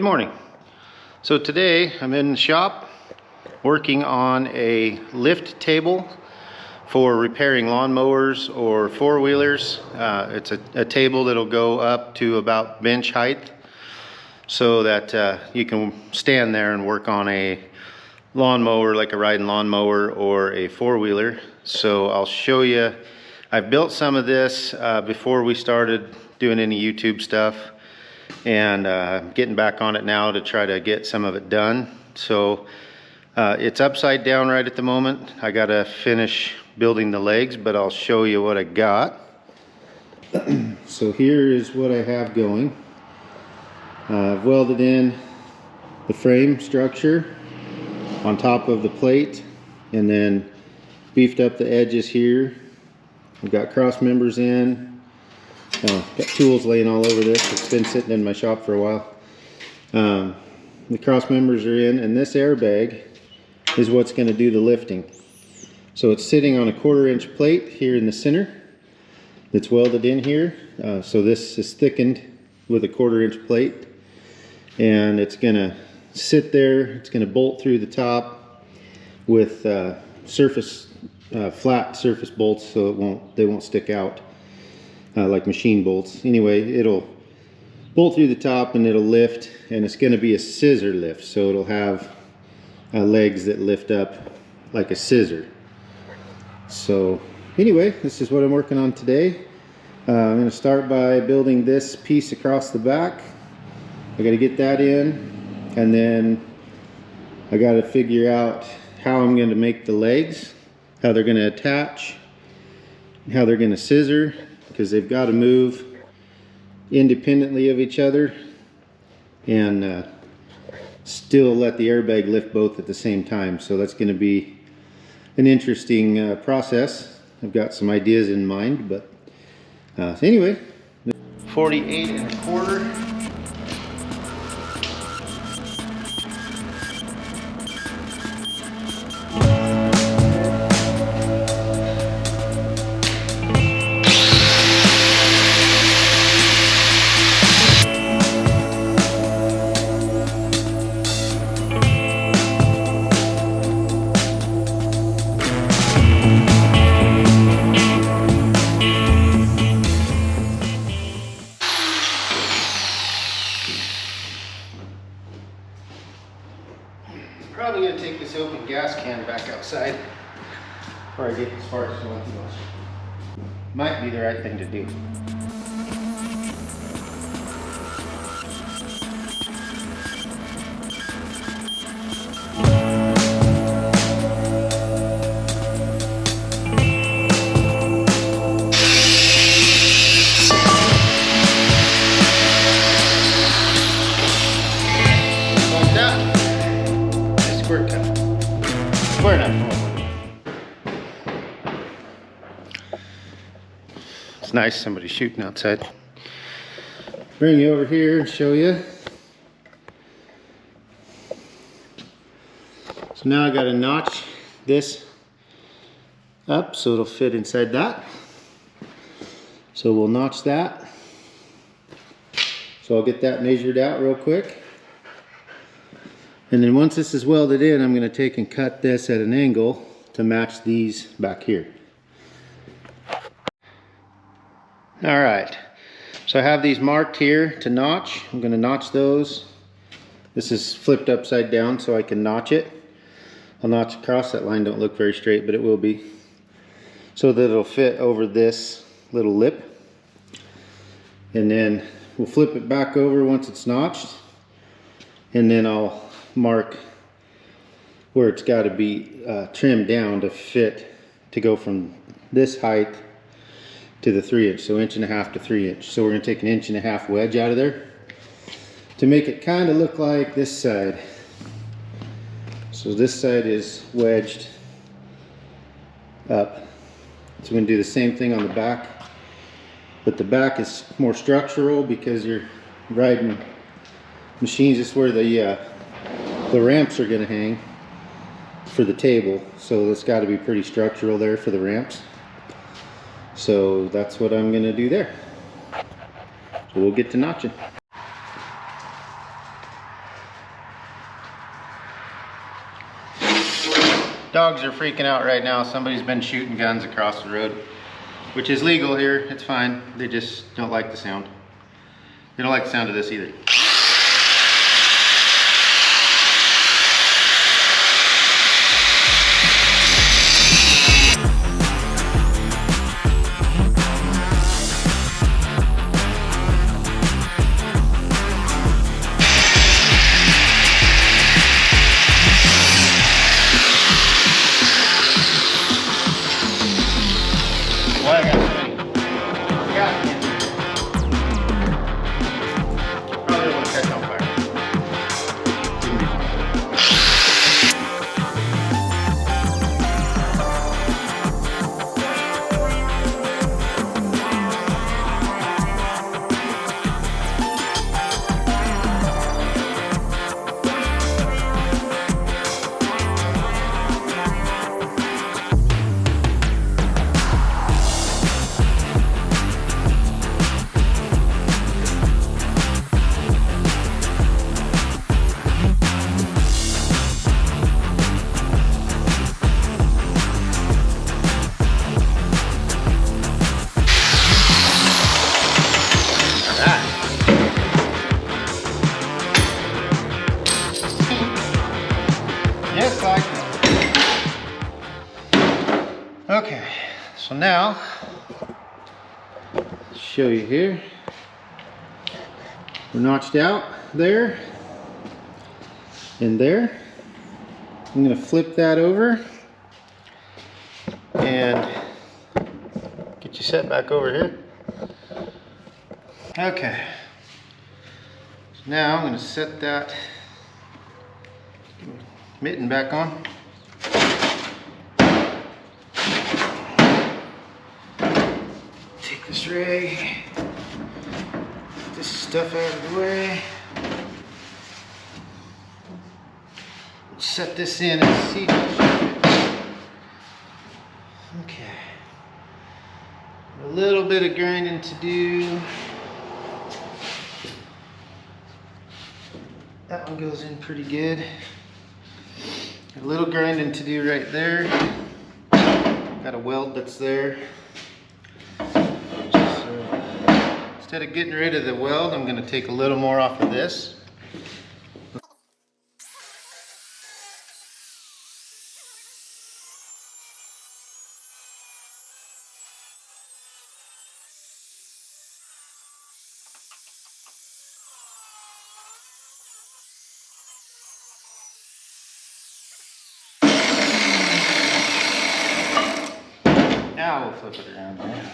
Good morning. So today I'm in the shop working on a lift table for repairing lawnmowers or four-wheelers. It's a table that'll go up to about bench height so that you can stand there and work on a lawnmower, like a riding lawnmower or a four-wheeler. So I'll show you. I've built some of this before we started doing any YouTube stuff, and getting back on it now to try to get some of it done. So it's upside down right at the moment. I gotta finish building the legs, but I'll show you what I got. So here is what I have going. I've welded in the frame structure on top of the plate and then beefed up the edges here. I've got cross members in. Got tools laying all over this. It's been sitting in my shop for a while. The cross members are in, and this airbag is what's going to do the lifting. So it's sitting on a 1/4-inch plate here in the center that's welded in here. So this is thickened with a 1/4-inch plate, and it's going to sit there. It's going to bolt through the top with flat surface bolts, so they won't stick out like machine bolts. Anyway, it'll bolt through the top and it'll lift, and it's going to be a scissor lift, so it'll have legs that lift up like a scissor. So anyway, this is what I'm working on today. I'm going to start by building this piece across the back. I got to get that in, and then I got to figure out how I'm going to make the legs, how they're going to attach, how they're going to scissor, because they've got to move independently of each other and still let the airbag lift both at the same time. So that's going to be an interesting process. I've got some ideas in mind, but so anyway, 48 1/4. Probably going to take this open gas can back outside before I get as far as one goes. Might be the right thing to do. Square enough. It's nice, somebody's shooting outside. Bring you over here and show you. So now I got to notch this up so it'll fit inside that. So we'll notch that. So I'll get that measured out real quick. And then once this is welded in, I'm going to take and cut this at an angle to match these back here. Alright, so I have these marked here to notch. I'm going to notch those. This is flipped upside down so I can notch it. I'll notch across. That line don't look very straight, but it will be. So that it'll fit over this little lip. And then we'll flip it back over once it's notched. And then I'll mark where it's got to be trimmed down to fit, to go from this height to the 3-inch, so 1.5 inches to 3-inch. So we're going to take an 1.5 inch wedge out of there to make it kind of look like this side. So this side is wedged up. So we're going to do the same thing on the back, but the back is more structural because you're riding machines. This is where the ramps are going to hang for the table, so it's got to be pretty structural there for the ramps. So that's what I'm going to do there. So we'll get to notching. Dogs are freaking out right now. Somebody's been shooting guns across the road, which is legal here. It's fine. They just don't like the sound. They don't like the sound of this either. Just like that. Okay, so now, show you here. We're notched out there and there. I'm gonna flip that over and get you set back over here. Okay, so now I'm gonna set that mitten back on. Take this rag, get this stuff out of the way. Set this in and see. Okay. A little bit of grinding to do. That one goes in pretty good. A little grinding to do right there. Got a weld that's there. So instead of getting rid of the weld, I'm going to take a little more off of this. Now we'll flip it around there.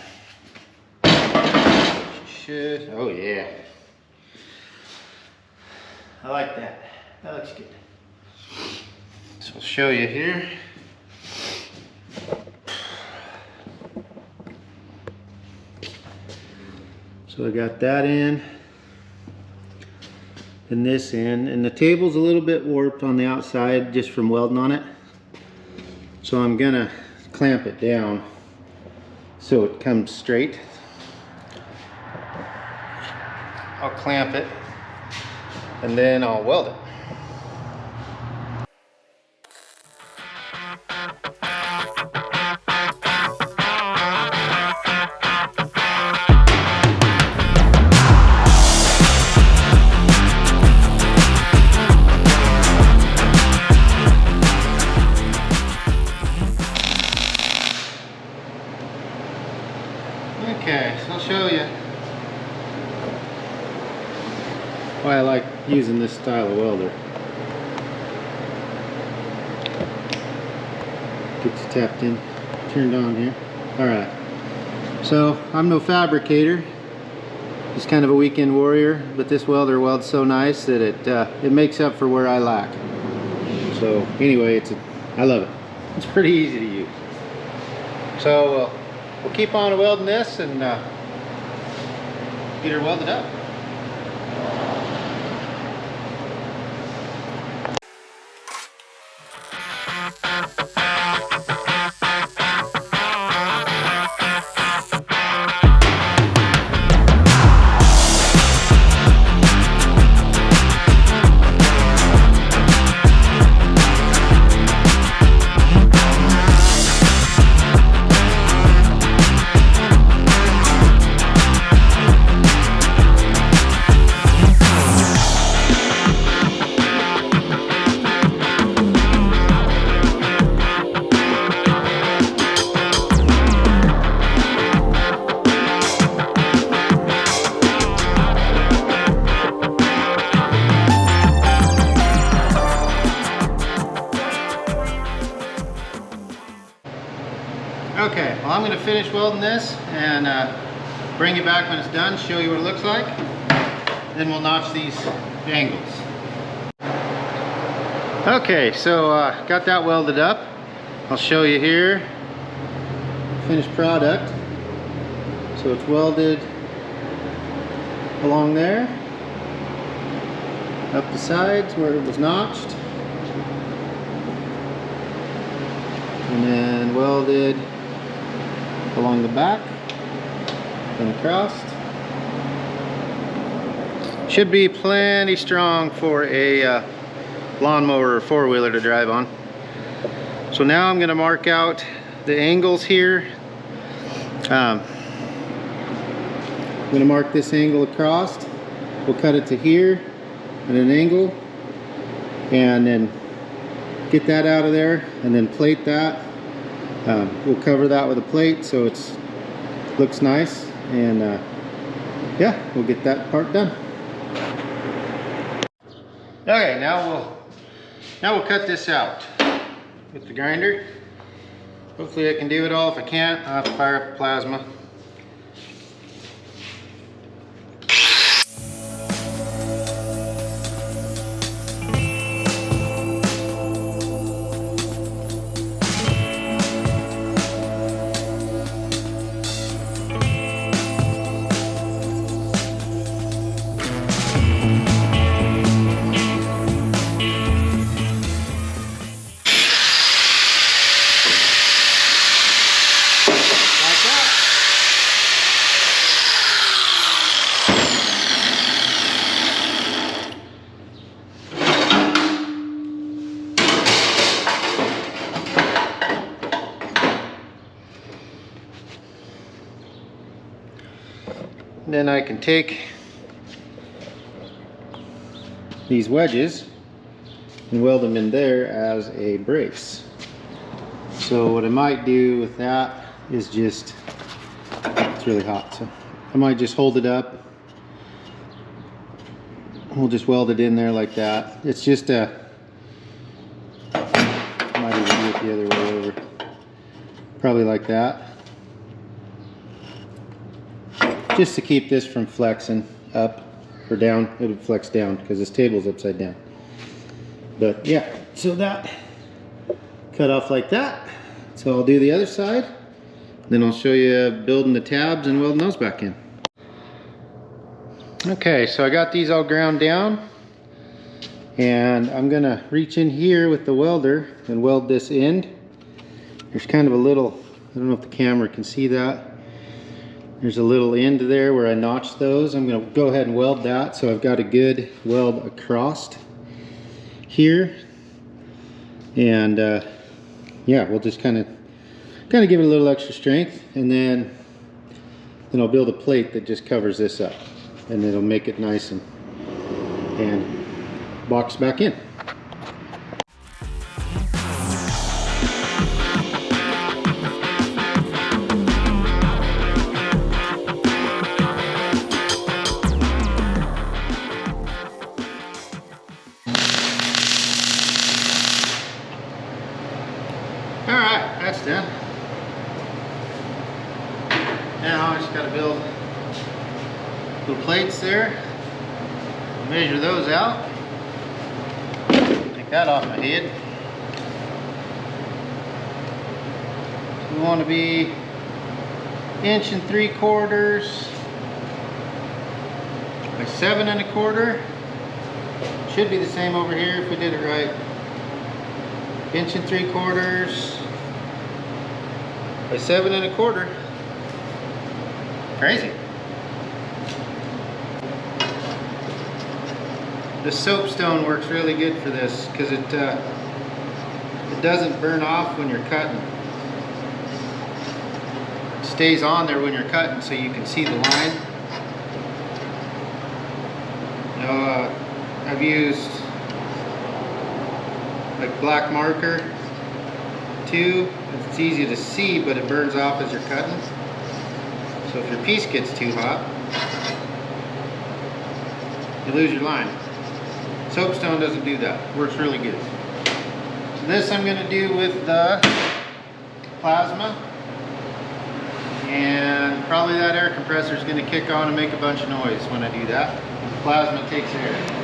Should, oh yeah. I like that. That looks good. So I'll show you here. So I got that in and this in, and the table's a little bit warped on the outside just from welding on it. So I'm gonna clamp it down so it comes straight. I'll clamp it and then I'll weld it. Okay, so I'll show you why I like using this style of welder. Get you tapped in, turned on here. Alright, so I'm no fabricator, just kind of a weekend warrior, but this welder welds so nice that it makes up for where I lack. So anyway, I love it. It's pretty easy to use. So we'll keep on welding this and get her welded up. well, I'm going to finish welding this and bring it back when it's done, show you what it looks like. Then we'll notch these angles. Okay, so got that welded up. I'll show you here. Finished product. So it's welded along there, up the sides where it was notched, and then welded along the back and across. Should be plenty strong for a lawnmower or four-wheeler to drive on. So now I'm going to mark out the angles here. I'm going to mark this angle across. We'll cut it to here at an angle, and then get that out of there, and then plate that. We'll cover that with a plate so it looks nice, and yeah, we'll get that part done. Okay, now we'll cut this out with the grinder. Hopefully I can do it all. If I can't, I'll have to fire up the plasma. Then I can take these wedges and weld them in there as a brace. So what I might do with that is just, it's really hot, so I might just hold it up. We'll just weld it in there like that. It's just I might even do it the other way over. Probably like that. Just to keep this from flexing up or down. It would flex down because this table's upside down. But yeah, so that cut off like that. So I'll do the other side. Then I'll show you building the tabs and welding those back in. Okay, so I got these all ground down. And I'm gonna reach in here with the welder and weld this end. There's kind of a little, I don't know if the camera can see that. There's a little end there where I notched those. I'm going to go ahead and weld that so I've got a good weld across here. And yeah, we'll just kind of give it a little extra strength, and then I'll build a plate that just covers this up, and it'll make it nice and box back in. Alright, that's done. Now I just got to build little plates there. Measure those out. Take that off my head. We want to be 1 3/4 by 7 1/4. Should be the same over here if we did it right. 1 3/4 by 7 1/4. Crazy. The soapstone works really good for this because it doesn't burn off when you're cutting. It stays on there when you're cutting so you can see the line. Now, I've used like black marker too. It's easy to see, but it burns off as you're cutting. So if your piece gets too hot, you lose your line. Soapstone doesn't do that. Works really good. So this I'm going to do with the plasma. And probably that air compressor is going to kick on and make a bunch of noise when I do that. The plasma takes air.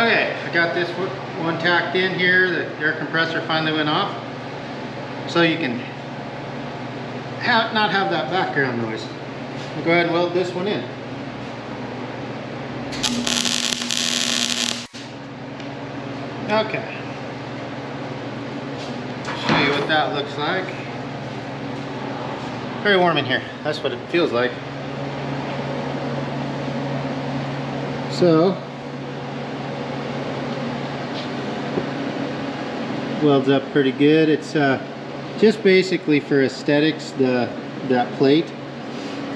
Okay, I got this one tacked in here. The air compressor finally went off. So you can not have that background noise. I'll go ahead and weld this one in. Okay. Show you what that looks like. Very warm in here. That's what it feels like. So, welds up pretty good. It's just basically for aesthetics. That plate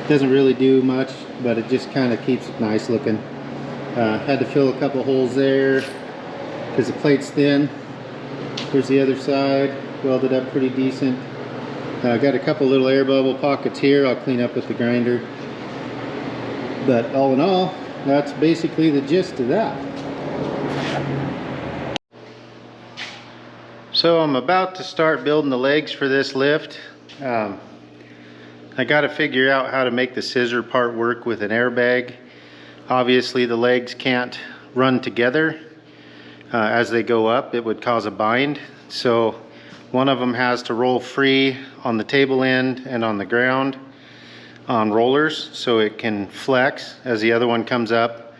doesn't really do much, but it just kind of keeps it nice looking. Had to fill a couple holes there because the plate's thin. Here's the other side, welded up pretty decent. Got a couple little air bubble pockets here. I'll clean up with the grinder. But all in all, that's basically the gist of that. So I'm about to start building the legs for this lift. I got to figure out how to make the scissor part work with an airbag. Obviously the legs can't run together as they go up. It would cause a bind. So one of them has to roll free on the table end and on the ground on rollers so it can flex as the other one comes up.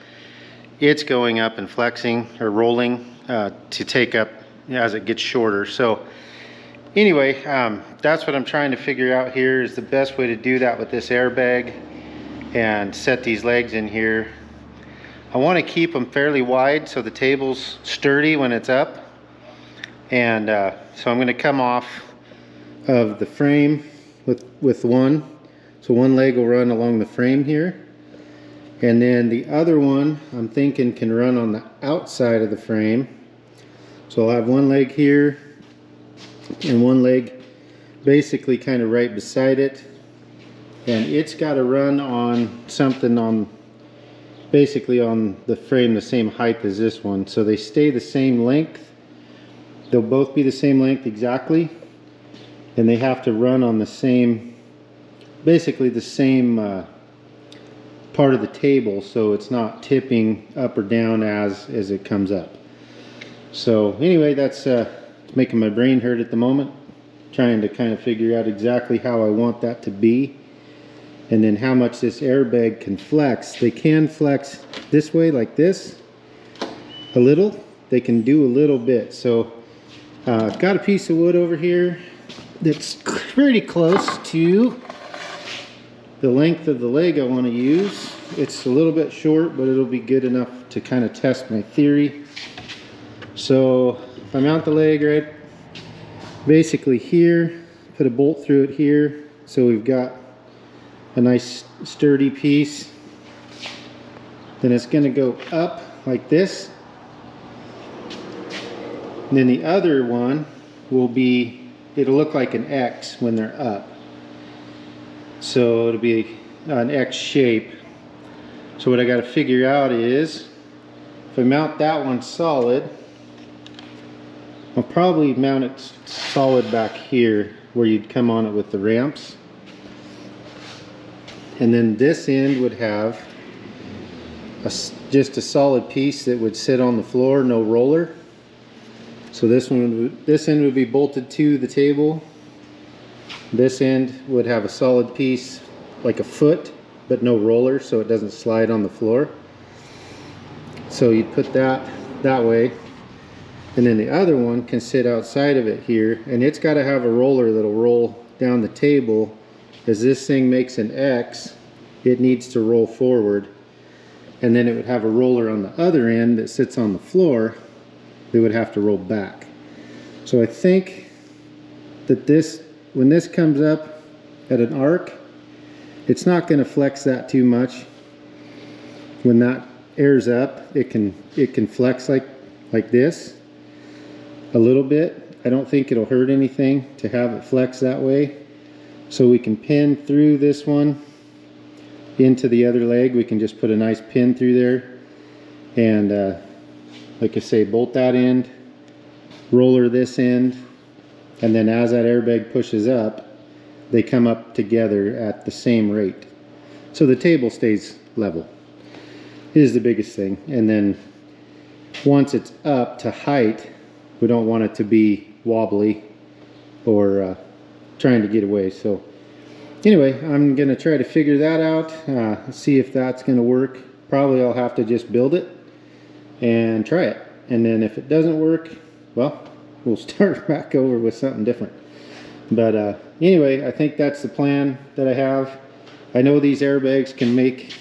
It's going up and flexing or rolling to take up as it gets shorter. So anyway, that's what I'm trying to figure out here is the best way to do that with this airbag and set these legs in here. I want to keep them fairly wide so the table's sturdy when it's up. And so I'm going to come off of the frame with one. So one leg will run along the frame here. And then the other one I'm thinking can run on the outside of the frame. So I'll have one leg here and one leg basically kind of right beside it. And it's got to run on something on basically on the frame the same height as this one. So they stay the same length. They'll both be the same length exactly. And they have to run on the same, basically the same part of the table so it's not tipping up or down as it comes up. So anyway, that's making my brain hurt at the moment, trying to kind of figure out exactly how I want that to be and then how much this airbag can flex. They can flex this way like this a little. They can do a little bit. So I've got a piece of wood over here that's pretty close to the length of the leg I want to use. It's a little bit short, but it'll be good enough to kind of test my theory. So if I mount the leg right basically here, put a bolt through it here, so we've got a nice sturdy piece. Then it's going to go up like this. And then the other one will be, it'll look like an X when they're up. So it'll be an X shape. So what I got to figure out is, if I mount that one solid, I'll probably mount it solid back here where you'd come on it with the ramps. And then this end would have just a solid piece that would sit on the floor, no roller. So this end would be bolted to the table. This end would have a solid piece like a foot, but no roller, so it doesn't slide on the floor. So you'd put that way. And then the other one can sit outside of it here, and it's got to have a roller that'll roll down the table. As this thing makes an X, it needs to roll forward. And then it would have a roller on the other end that sits on the floor that would have to roll back. So I think that when this comes up at an arc, it's not going to flex that too much when that airs up, it can flex like this a little bit. I don't think it'll hurt anything to have it flex that way. So we can pin through this one into the other leg. We can just put a nice pin through there and like I say, bolt that end, roller this end, and then as that airbag pushes up, they come up together at the same rate. So the table stays level is the biggest thing. And then once it's up to height, we don't want it to be wobbly or trying to get away. So anyway, I'm gonna try to figure that out, see if that's gonna work. Probably I'll have to just build it and try it, and then if it doesn't work, well, we'll start back over with something different. But anyway, I think that's the plan that I have. I know these airbags can make,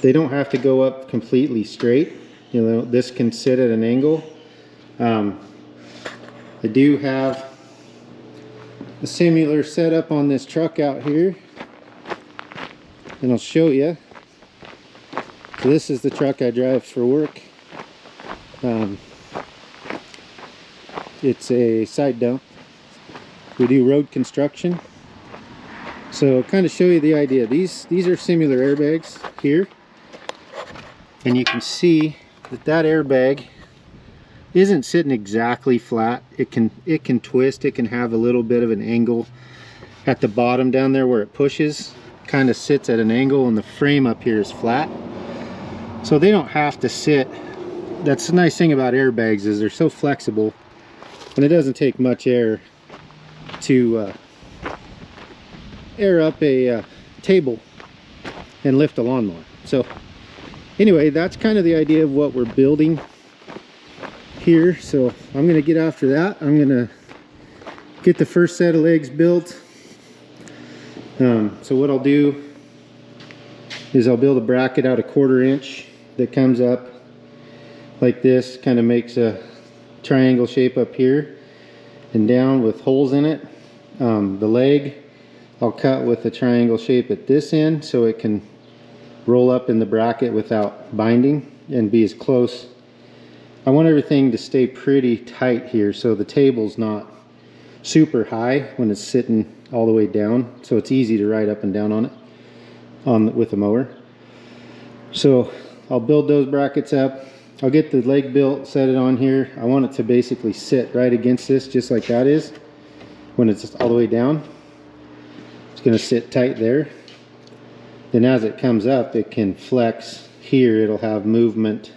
they don't have to go up completely straight. You know, this can sit at an angle. I do have a similar setup on this truck out here, and I'll show you. So this is the truck I drive for work. It's a side dump. We do road construction. So kind of show you the idea. These are similar airbags here, and you can see that airbag isn't sitting exactly flat. It can twist. It can have a little bit of an angle at the bottom down there where it pushes. Kind of sits at an angle, and the frame up here is flat. So they don't have to sit. That's the nice thing about airbags, is they're so flexible, and it doesn't take much air to air up a table and lift a lawnmower. So anyway, that's kind of the idea of what we're building here. So I'm gonna get after that. I'm gonna get the first set of legs built. So what I'll do is I'll build a bracket out 1/4 inch that comes up like this, kind of makes a triangle shape up here and down with holes in it. The leg I'll cut with a triangle shape at this end so it can roll up in the bracket without binding and be as close. I want everything to stay pretty tight here, so the table's not super high when it's sitting all the way down, so it's easy to ride up and down on it with a mower. So I'll build those brackets up. I'll get the leg built, set it on here. I want it to basically sit right against this, just like that is when it's all the way down. It's going to sit tight there. Then as it comes up, it can flex here. It'll have movement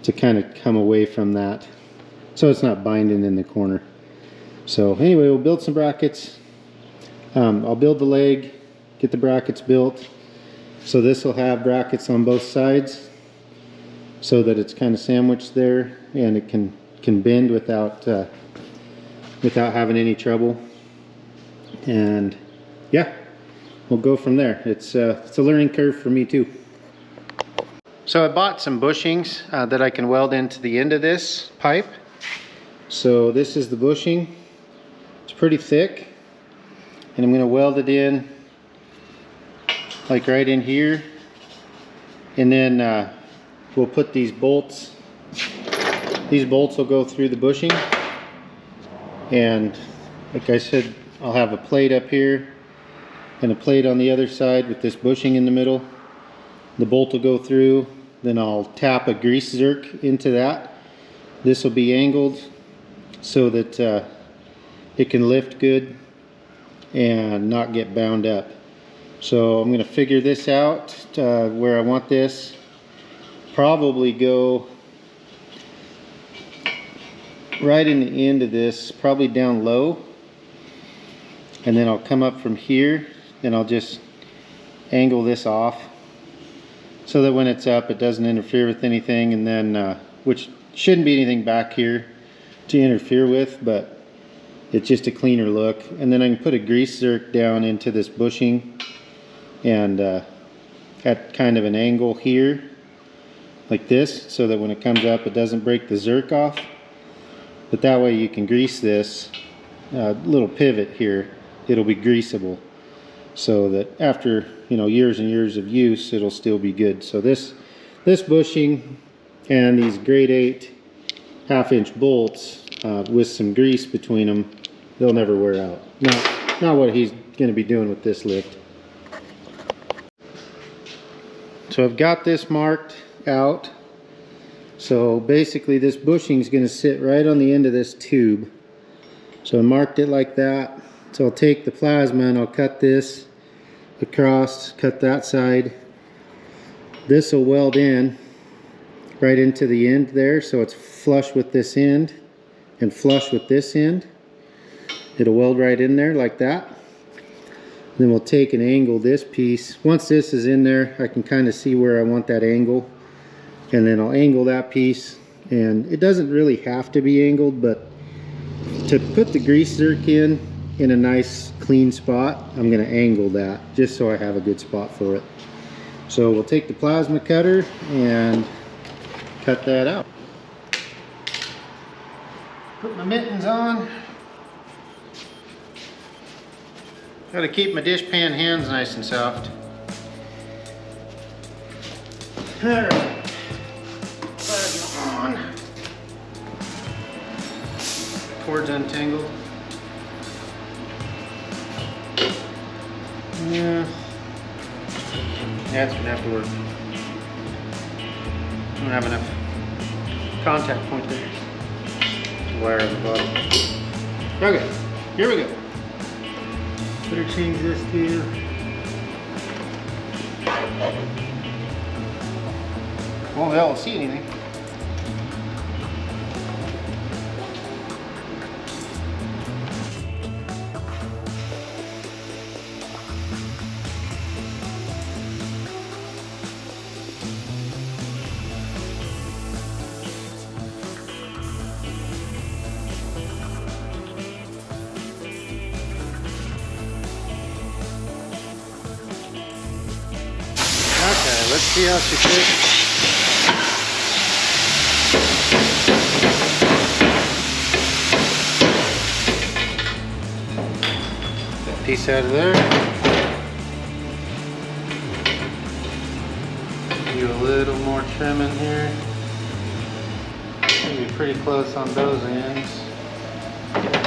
to kind of come away from that, so it's not binding in the corner. So anyway, we'll build some brackets. I'll build the leg, get the brackets built. So this will have brackets on both sides so that it's kind of sandwiched there, and it can bend without having any trouble. And yeah, we'll go from there. It's a learning curve for me too. So I bought some bushings that I can weld into the end of this pipe. So this is the bushing. It's pretty thick, and I'm going to weld it in like right in here, and then we'll put these bolts. These bolts will go through the bushing, and like I said, I'll have a plate up here and a plate on the other side with this bushing in the middle. The bolt will go through, then I'll tap a grease zerk into that. This will be angled so that it can lift good and not get bound up. So I'm going to figure this out where I want this. Probably go right in the end of this, probably down low, and then I'll come up from here and I'll just angle this off so that when it's up it doesn't interfere with anything, and then which shouldn't be anything back here to interfere with, but it's just a cleaner look. And then I can put a grease zerk down into this bushing and at kind of an angle here like this, so that when it comes up it doesn't break the zerk off. But that way you can grease this little pivot here. It'll be greasable so that after, you know, years and years of use, it'll still be good. So this this bushing and these grade 8 1/2-inch bolts with some grease between them, they'll never wear out. Not what he's going to be doing with this lift. So I've got this marked out. So basically this bushing is going to sit right on the end of this tube. So I marked it like that. So I'll take the plasma and I'll cut this across, cut that side. This will weld in right into the end there, so it's flush with this end and flush with this end. It'll weld right in there like that. Then we'll take and angle this piece. Once this is in there, I can kind of see where I want that angle, and then I'll angle that piece. And it doesn't really have to be angled, but to put the grease zerk in a nice clean spot, I'm going to angle that just so I have a good spot for it. So we'll take the plasma cutter and cut that out. Put my mittens on. Got to keep my dishpan hands nice and soft. Alright, plasma on. Cord's untangled. Yeah, that's gonna have to work. I don't have enough contact point there. Wire on the bottom. Okay, here we go. Better change this to. Oh, hell, I don't see anything. Okay, let's see how she fits. That piece out of there. Do a little more trimming here. Should be pretty close on those ends. Okay.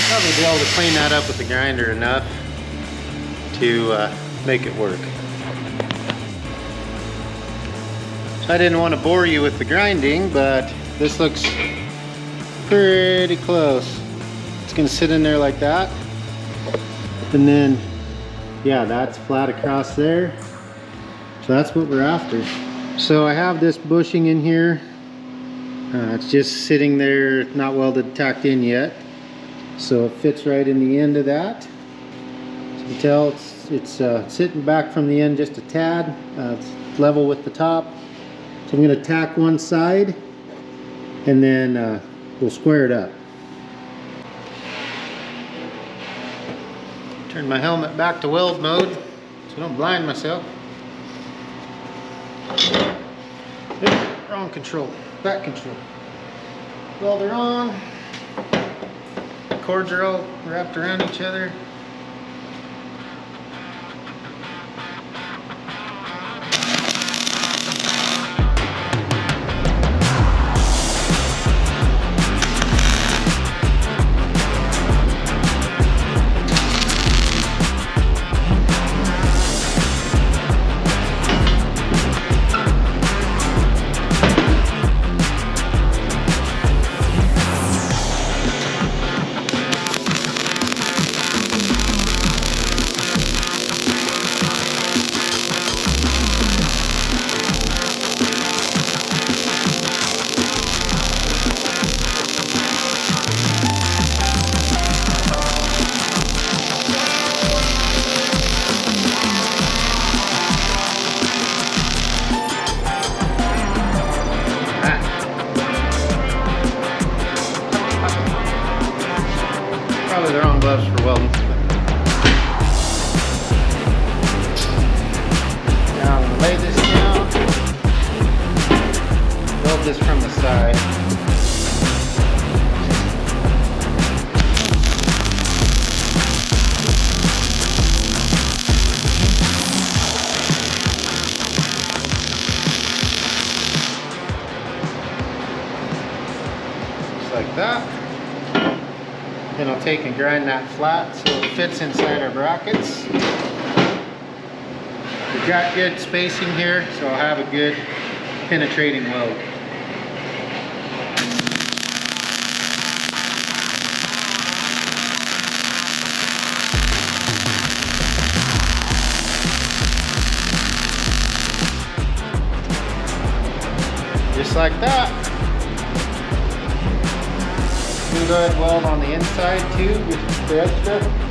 Probably be able to clean that up with the grinder enough to make it work. So I didn't want to bore you with the grinding, but this looks pretty close. It's going to sit in there like that. And then, yeah, that's flat across there. So that's what we're after. So I have this bushing in here. It's just sitting there, not welded, tacked in yet. So it fits right in the end of that. So you can tell it's sitting back from the end just a tad. It's level with the top. So I'm going to tack one side, and then we'll square it up. Turn my helmet back to weld mode so I don't blind myself. Yep, wrong control, back control. Welder on. Cords are all wrapped around each other. Lay this down. Build this from the side. Just like that. Then I'll take and grind that flat so it fits inside our brackets. We've got good spacing here, so I'll have a good penetrating weld. Just like that. You can go ahead and weld on the inside too with the extra.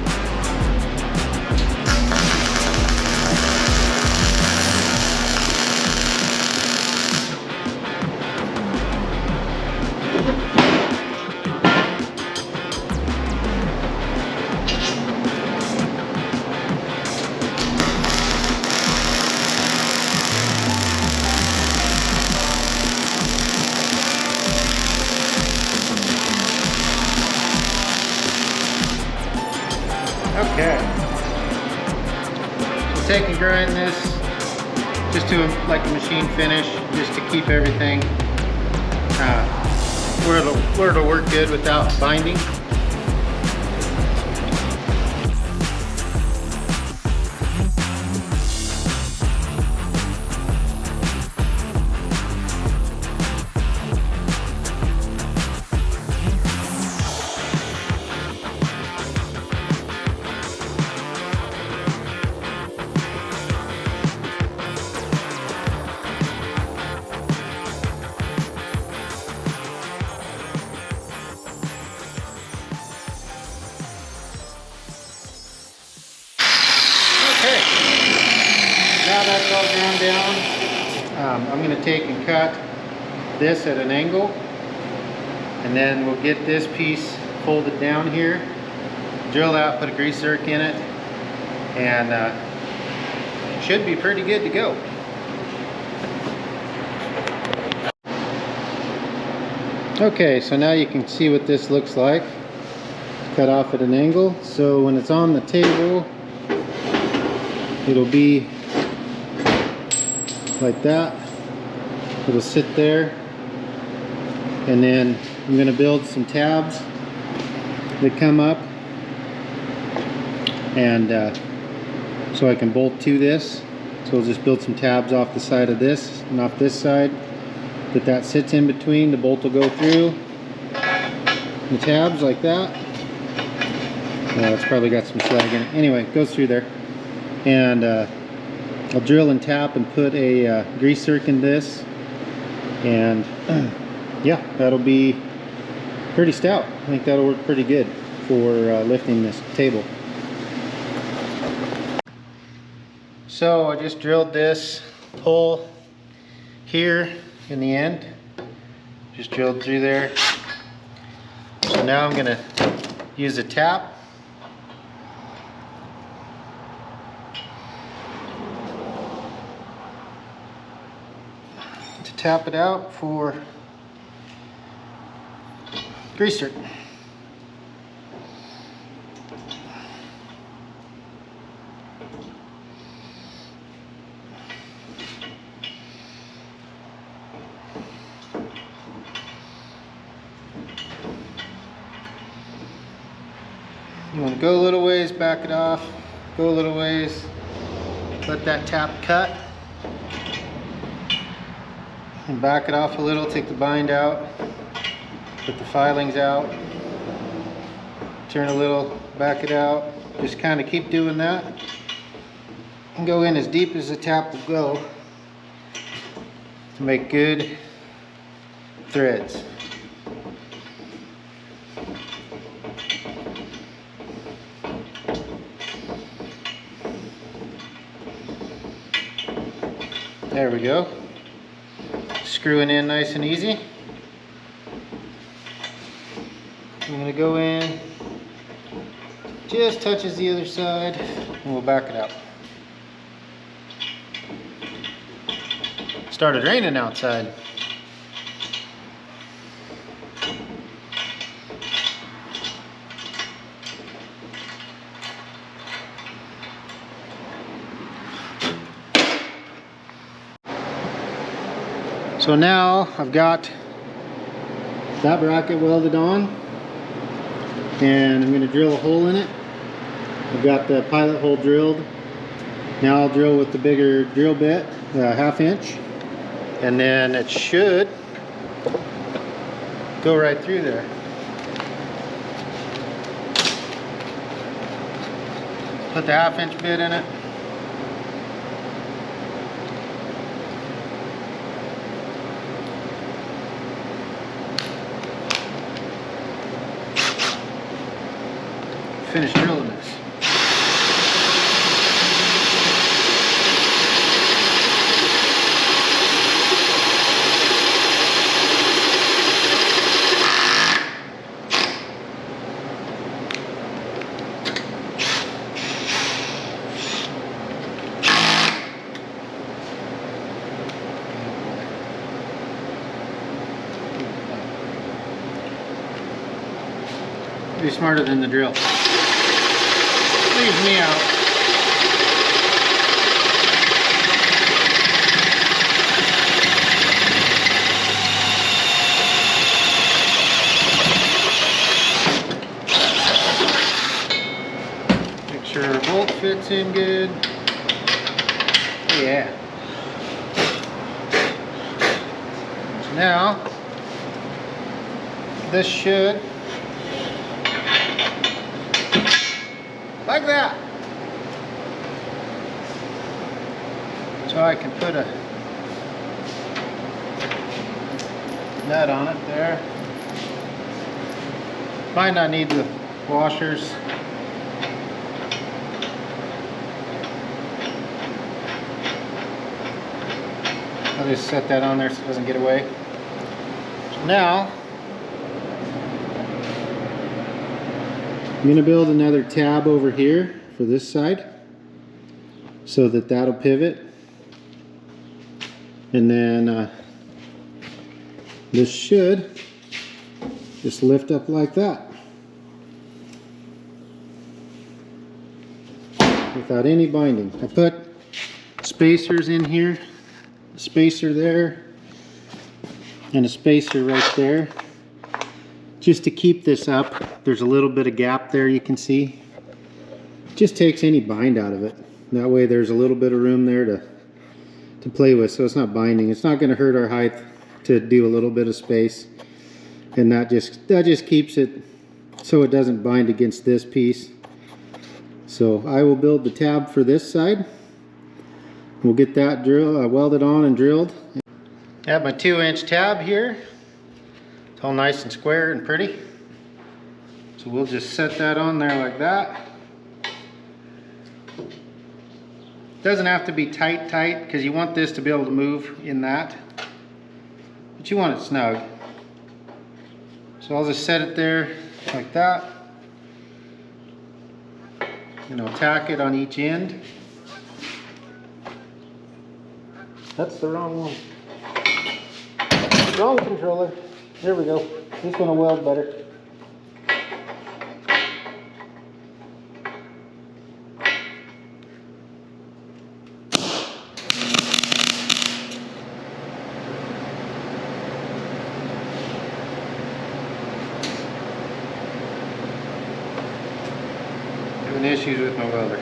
Okay, so take and grind this just to like a machine finish, just to keep everything where it'll work good without binding. Now that's all ground down, I'm going to take and cut this at an angle, and then we'll get this piece folded down here, drill out, put a grease zerk in it, and should be pretty good to go. Okay, so now you can see what this looks like. Cut off at an angle, so when it's on the table, it'll be like that. It'll sit there, and then I'm going to build some tabs that come up, and so I can bolt to this. So we'll just build some tabs off the side of this and off this side that sits in between. The bolt will go through the tabs like that. It's probably got some slag in it. Anyway, it goes through there, and I'll drill and tap and put a grease zerk in this, and yeah, that'll be pretty stout. I think that'll work pretty good for lifting this table. So I just drilled this hole here in the end, just drilled through there. So now I'm going to use a tap to tap it out for grease zerk. You want to go a little ways, back it off, go a little ways, let that tap cut, and back it off a little, take the bind out, put the filings out, turn a little, back it out, just kind of keep doing that, and go in as deep as the tap will go to make good threads. There we go. Screwing in nice and easy. I'm going to go in, just touches the other side, and we'll back it up. started raining outside. So now I've got that bracket welded on, and I'm going to drill a hole in it. I've got the pilot hole drilled. Now I'll drill with the bigger drill bit, 1/2 inch, and then it should go right through there. Put the 1/2 inch bit in it. Finish drilling this. Be smarter than the drill. Leaves me out. Make sure our bolt fits in good. Yeah. So now, this should, like that. So I can put a nut on it there. Might not need the washers. I'll just set that on there so it doesn't get away. So now I'm going to build another tab over here for this side so that that'll pivot, and then this should just lift up like that without any binding. I put spacers in here, a spacer there and a spacer right there, just to keep this up. There's a little bit of gap there, you can see. Just takes any bind out of it. That way there's a little bit of room there to play with, so it's not binding. It's not going to hurt our height to do a little bit of space, and that just keeps it so it doesn't bind against this piece. So I will build the tab for this side. We'll get that welded on and drilled. I have my 2-inch tab here. It's all nice and square and pretty. So we'll just set that on there like that. Doesn't have to be tight because you want this to be able to move in that, but you want it snug. So I'll just set it there like that, and I'll tack it on each end. That's the wrong one. Wrong controller. There we go. This one will weld better. Having issues with my welder.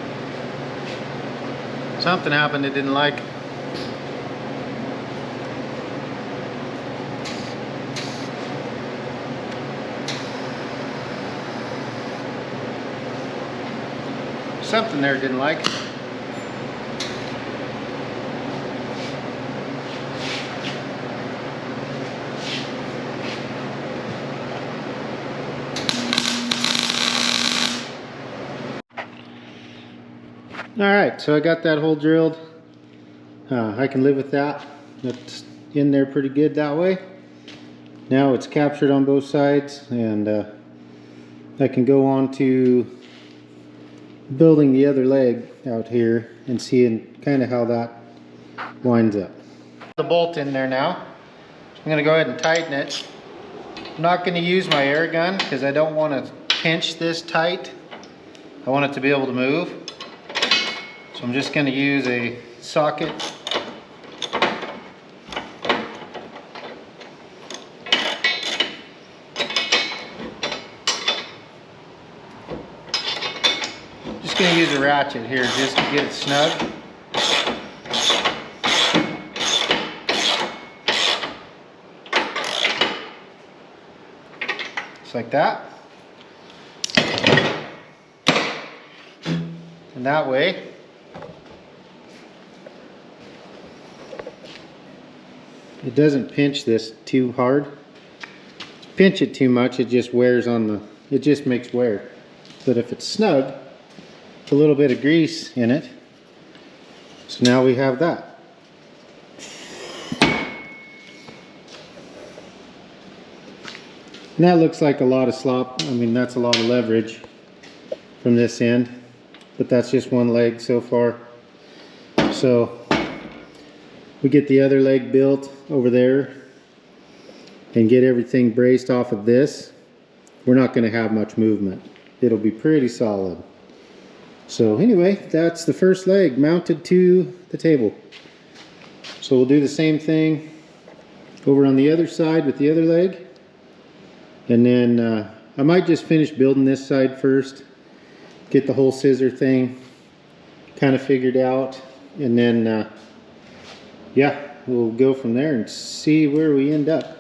Something happened it didn't like. Something there didn't like. Alright, so I got that hole drilled. I can live with that. That's in there pretty good that way. Now it's captured on both sides, and I can go on to building the other leg out here and seeing kind of how that winds up. the bolt in there now. I'm going to go ahead and tighten it. I'm not going to use my air gun because I don't want to pinch this tight. I want it to be able to move. So I'm just going to use a socket. Just going to use a ratchet here just to get it snug. Just like that. And that way it doesn't pinch this too hard. Pinch it too much, it just wears on the, it just makes wear. But if it's snug, a little bit of grease in it. So now we have that. And that looks like a lot of slop. I mean, that's a lot of leverage from this end. But that's just one leg so far. So we get the other leg built over there and get everything braced off of this. We're not going to have much movement. It'll be pretty solid. So anyway, that's the first leg mounted to the table. So we'll do the same thing over on the other side with the other leg. And then I might just finish building this side first. Get the whole scissor thing kind of figured out. And then, yeah, we'll go from there and see where we end up.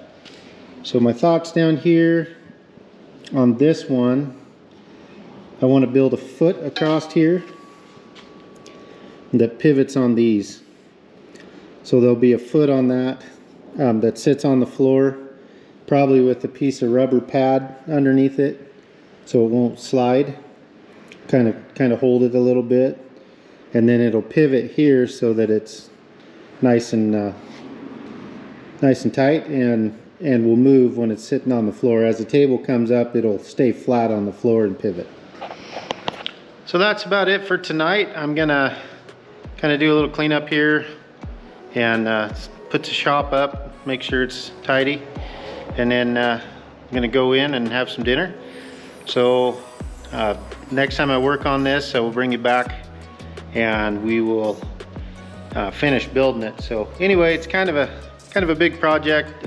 So my thoughts down here on this one, I want to build a foot across here that pivots on these. So there'll be a foot on that that sits on the floor, probably with a piece of rubber pad underneath it so it won't slide. Kind of hold it a little bit, and then it'll pivot here so that it's nice and tight, and will move when it's sitting on the floor. As the table comes up, it'll stay flat on the floor and pivot. So that's about it for tonight. I'm gonna kind of do a little cleanup here and put the shop up, make sure it's tidy, and then I'm gonna go in and have some dinner. So next time I work on this, I will bring you back and we will finish building it. So anyway, it's kind of a big project.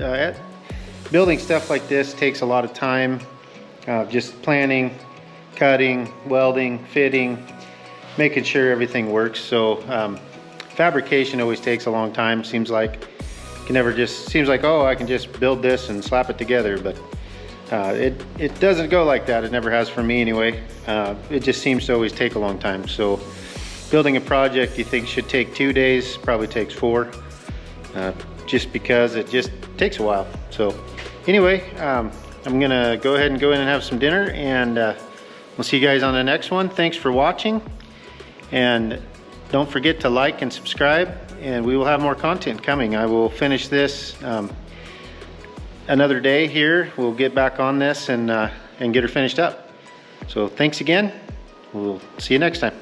Building stuff like this takes a lot of time, just planning, cutting, welding, fitting, making sure everything works. So fabrication always takes a long time. Seems like oh, I can just build this and slap it together, but it doesn't go like that. It never has for me anyway. It just seems to always take a long time. So building a project you think should take 2 days probably takes 4, just because it just takes a while. So anyway, I'm gonna go ahead and go in and have some dinner, and we'll see you guys on the next one. Thanks for watching, and don't forget to like and subscribe, and we will have more content coming. I will finish this another day here. We'll get back on this and get her finished up. So thanks again. We'll see you next time.